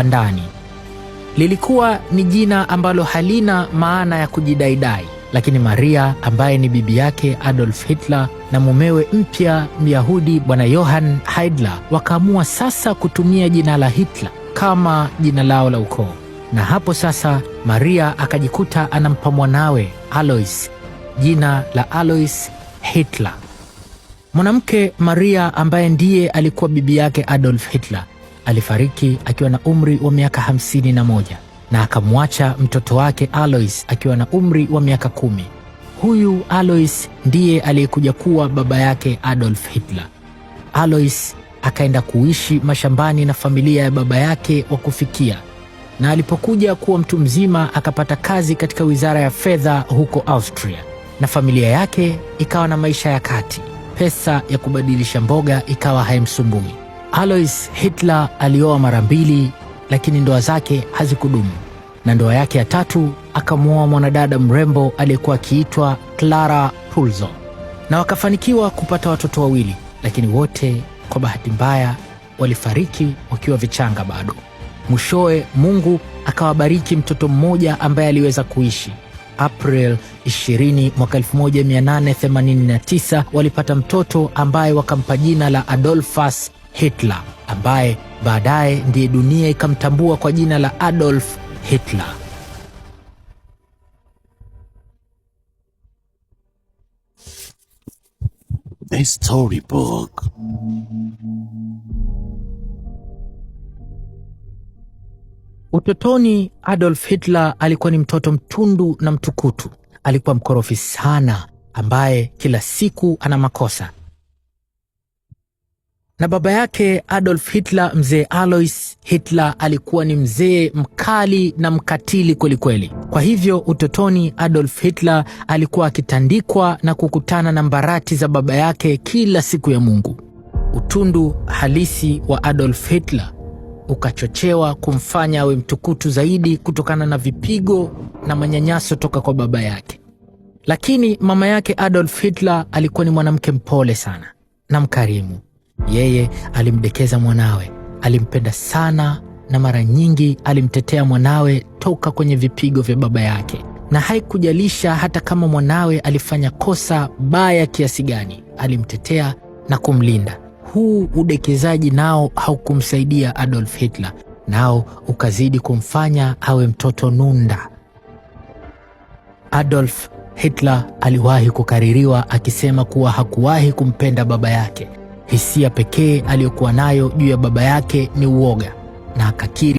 bandani. Lilikuwa ni jina ambalo halina maana ya kujidaidai, lakini Maria, ambaye ni bibi yake Adolf Hitler na mumewe mpya Myahudi bwana Johann Hiedler, wakaamua sasa kutumia jina la Hitler kama jina lao la ukoo. Na hapo sasa Maria akajikuta anampa mwanawe Alois jina la Alois Hitler. Mwanamke Maria, ambaye ndiye alikuwa bibi yake Adolf Hitler, alifariki akiwa na umri wa miaka 51 na akamwacha mtoto wake Alois akiwa na umri wa miaka 10. Huyu Alois ndiye aliyekuja kuwa baba yake Adolf Hitler. Alois akaenda kuishi mashambani na familia ya baba yake wa kufikia, na alipokuja kuwa mtu mzima akapata kazi katika wizara ya fedha huko Austria, na familia yake ikawa na maisha ya kati. Pesa ya kubadilisha mboga ikawa haimsumbui. Alois Hitler alioa mara 2, lakini ndoa zake hazikudumu, na ndoa yake ya 3 akamwoa mwanadada mrembo aliyekuwa akiitwa Clara Pulzo, na wakafanikiwa kupata watoto 2, lakini wote kwa bahati mbaya walifariki wakiwa vichanga bado. Mwishowe Mungu akawabariki mtoto mmoja ambaye aliweza kuishi. April 20 mwaka 1889 walipata mtoto ambaye wakampa jina la Adolfus Hitler, ambaye baadaye ndiye dunia ikamtambua kwa jina la Adolf Hitler. The Storybook. Utotoni Adolf Hitler alikuwa ni mtoto mtundu na mtukutu. Alikuwa mkorofi sana, ambaye kila siku ana makosa. Na baba yake Adolf Hitler, mzee Alois Hitler, alikuwa ni mzee mkali na mkatili kwelikweli. Kwa hivyo utotoni Adolf Hitler alikuwa akitandikwa na kukutana na mbarati za baba yake kila siku ya Mungu. Utundu halisi wa Adolf Hitler ukachochewa kumfanya awe mtukutu zaidi kutokana na vipigo na manyanyaso toka kwa baba yake. Lakini mama yake Adolf Hitler alikuwa ni mwanamke mpole sana na mkarimu. Yeye alimdekeza mwanawe, alimpenda sana, na mara nyingi alimtetea mwanawe toka kwenye vipigo vya baba yake, na haikujalisha hata kama mwanawe alifanya kosa baya kiasi gani, alimtetea na kumlinda. Huu udekezaji nao haukumsaidia Adolf Hitler, nao ukazidi kumfanya awe mtoto nunda. Adolf Hitler aliwahi kukaririwa akisema kuwa hakuwahi kumpenda baba yake. Hisia pekee aliyokuwa nayo juu ya baba yake ni uoga, na akakiri